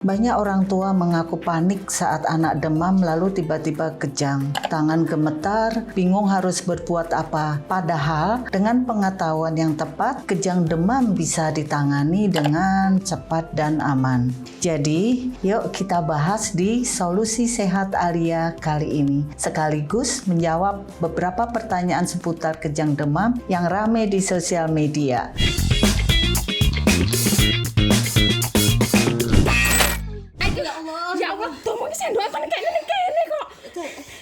Banyak orang tua mengaku panik saat anak demam lalu tiba-tiba kejang. Tangan gemetar, bingung harus berbuat apa. Padahal dengan pengetahuan yang tepat, kejang demam bisa ditangani dengan cepat dan aman. Jadi, yuk kita bahas di Solusi Sehat Alia kali ini. Sekaligus menjawab beberapa pertanyaan seputar kejang demam yang ramai di sosial media. Ya Allah, tuh mungkin sendok apa nih kene kok.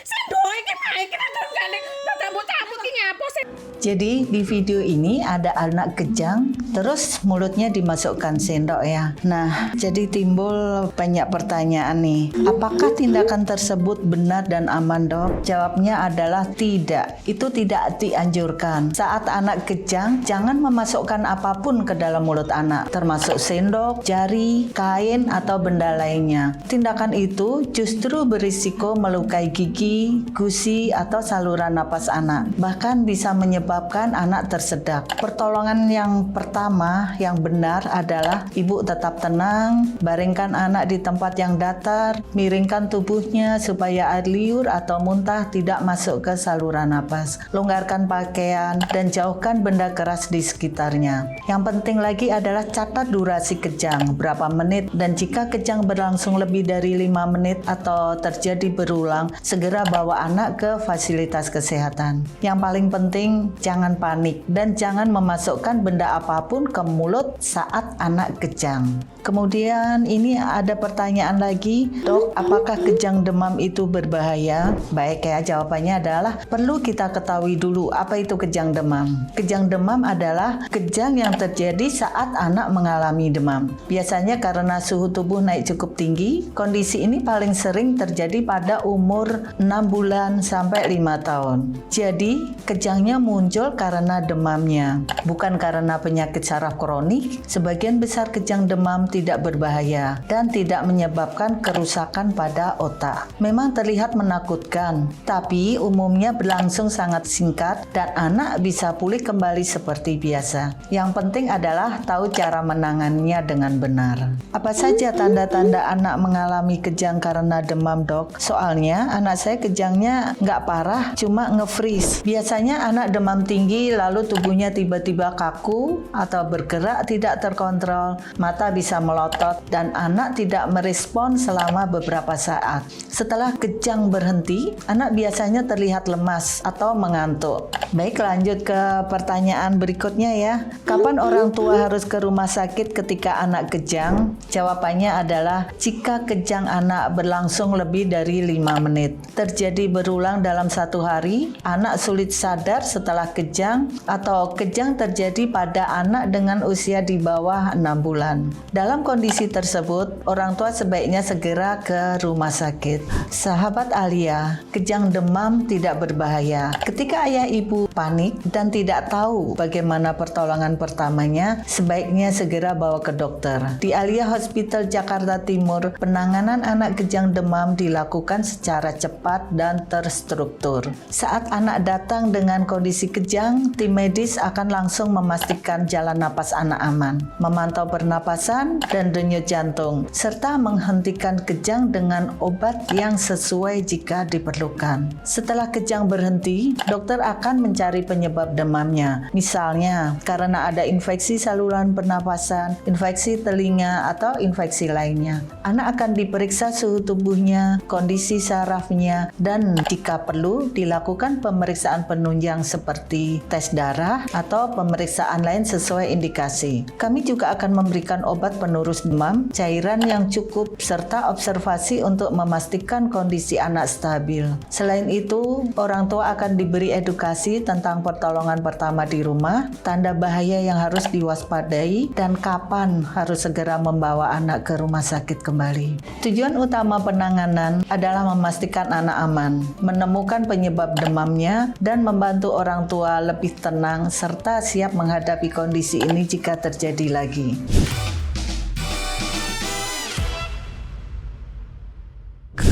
Sendok iki mae kita turun kali. Cabut-cabut ki nyapo sih. Jadi di video ini ada anak kejang, terus mulutnya dimasukkan sendok ya. Nah, jadi timbul banyak pertanyaan nih. Apakah tindakan tersebut benar dan aman, Dok? Jawabnya adalah tidak. Itu tidak dianjurkan. Saat anak kejang, jangan memasukkan apapun ke dalam mulut anak, termasuk sendok, jari, kain, atau benda lainnya. Tindakan itu justru berisiko melukai gigi, gusi, atau saluran napas anak. Bahkan bisa menyebabkan anak tersedak. Pertolongan yang pertama yang benar adalah ibu tetap tenang, baringkan anak di tempat yang datar, miringkan tubuhnya supaya air liur atau muntah tidak masuk ke saluran napas. Longgarkan pakaian dan jauhkan benda keras di sekitarnya. Yang penting lagi adalah catat durasi kejang, berapa menit, dan jika kejang berlangsung lebih dari 5 menit atau terjadi berulang, segera bawa anak ke fasilitas kesehatan. Yang paling penting, jangan panik dan jangan memasukkan benda apapun ke mulut saat anak kejang. Kemudian ini ada pertanyaan lagi, Dok, apakah kejang demam itu berbahaya? Baik ya, jawabannya adalah perlu kita ketahui dulu apa itu kejang demam. Kejang demam adalah kejang yang terjadi saat anak mengalami demam. Biasanya karena suhu tubuh naik cukup tinggi, kondisi ini paling sering terjadi pada umur 6 bulan sampai 5 tahun. Jadi, kejangnya muncul karena demamnya, bukan karena penyakit saraf kronik. Sebagian besar kejang demam tidak berbahaya dan tidak menyebabkan kerusakan pada otak. Memang terlihat menakutkan, tapi umumnya berlangsung sangat singkat dan anak bisa pulih kembali seperti biasa. Yang penting adalah tahu cara menanganinya dengan benar. Apa saja tanda-tanda anak mengalami kejang karena demam, Dok? Soalnya anak saya kejangnya nggak parah, cuma nge-freeze. Biasanya anak demam tinggi lalu tubuhnya tiba-tiba kaku atau bergerak tidak terkontrol, mata bisa melotot dan anak tidak merespon selama beberapa saat. Setelah kejang berhenti, anak biasanya terlihat lemas atau mengantuk. Baik, lanjut ke pertanyaan berikutnya ya. Kapan orang tua harus ke rumah sakit ketika anak kejang? Jawabannya adalah jika kejang anak berlangsung lebih dari 5 menit. Terjadi berulang dalam 1 hari, anak sulit sadar setelah kejang, atau kejang terjadi pada anak dengan usia di bawah 6 bulan. Dalam kondisi tersebut, orang tua sebaiknya segera ke rumah sakit. Sahabat Alia, kejang demam tidak berbahaya. Ketika ayah ibu panik dan tidak tahu bagaimana pertolongan pertamanya, sebaiknya segera bawa ke dokter. Di Alia Hospital Jakarta Timur, penanganan anak kejang demam dilakukan secara cepat dan terstruktur. Saat anak datang dengan kondisi kejang, tim medis akan langsung memastikan jalan napas anak aman, memantau pernapasan dan denyut jantung, serta menghentikan kejang dengan obat yang sesuai jika diperlukan. Setelah kejang berhenti, dokter akan mencari penyebab demamnya. Misalnya, karena ada infeksi saluran pernapasan, infeksi telinga, atau infeksi lainnya. Anak akan diperiksa suhu tubuhnya, kondisi sarafnya, dan jika perlu dilakukan pemeriksaan penunjang seperti tes darah atau pemeriksaan lain sesuai indikasi. Kami juga akan memberikan obat penurus demam, cairan yang cukup, serta observasi untuk memastikan kondisi anak stabil. Selain itu, orang tua akan diberi edukasi tentang pertolongan pertama di rumah, tanda bahaya yang harus diwaspadai, dan kapan harus segera membawa anak ke rumah sakit kembali. Tujuan utama penanganan adalah memastikan anak aman, menemukan penyebab demamnya, dan membantu orang tua lebih tenang serta siap menghadapi kondisi ini jika terjadi lagi.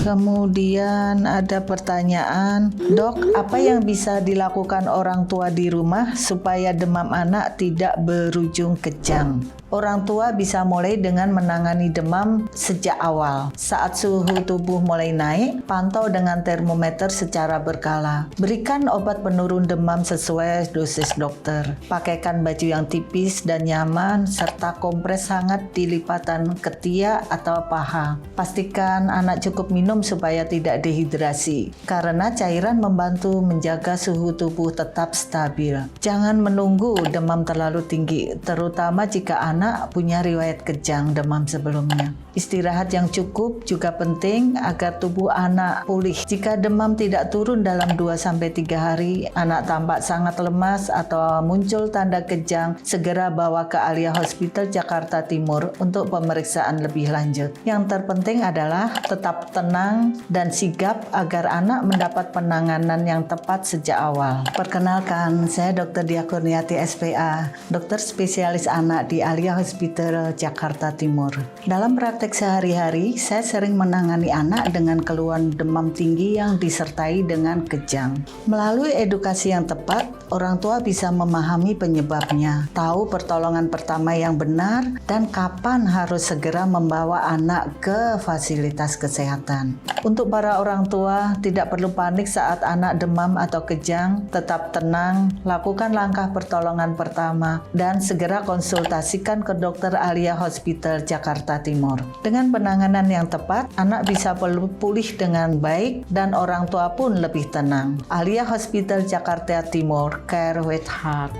Kemudian ada pertanyaan, Dok, apa yang bisa dilakukan orang tua di rumah supaya demam anak tidak berujung kejang? Orang tua bisa mulai dengan menangani demam sejak awal. Saat suhu tubuh mulai naik, pantau dengan termometer secara berkala. Berikan obat penurun demam sesuai dosis dokter. Pakaikan baju yang tipis dan nyaman, serta kompres hangat di lipatan ketiak atau paha. Pastikan anak cukup minum supaya tidak dehidrasi, karena cairan membantu menjaga suhu tubuh tetap stabil. Jangan menunggu demam terlalu tinggi, terutama jika anak punya riwayat kejang demam sebelumnya. Istirahat yang cukup juga penting agar tubuh anak pulih. Jika demam tidak turun dalam 2-3 hari, anak tampak sangat lemas atau muncul tanda kejang, segera bawa ke Alia Hospital Jakarta Timur untuk pemeriksaan lebih lanjut. Yang terpenting adalah tetap tenang dan sigap agar anak mendapat penanganan yang tepat sejak awal. Perkenalkan, saya Dr. Dia Kurniati SPA, dokter spesialis anak di Alia Hospital Jakarta Timur. Dalam praktek sehari-hari, saya sering menangani anak dengan keluhan demam tinggi yang disertai dengan kejang. Melalui edukasi yang tepat, orang tua bisa memahami penyebabnya, tahu pertolongan pertama yang benar, dan kapan harus segera membawa anak ke fasilitas kesehatan. Untuk para orang tua, tidak perlu panik saat anak demam atau kejang, tetap tenang, lakukan langkah pertolongan pertama, dan segera konsultasikan ke dokter Alia Hospital Jakarta Timur. Dengan penanganan yang tepat, anak bisa pulih dengan baik dan orang tua pun lebih tenang. Alia Hospital Jakarta Timur, Care with Heart.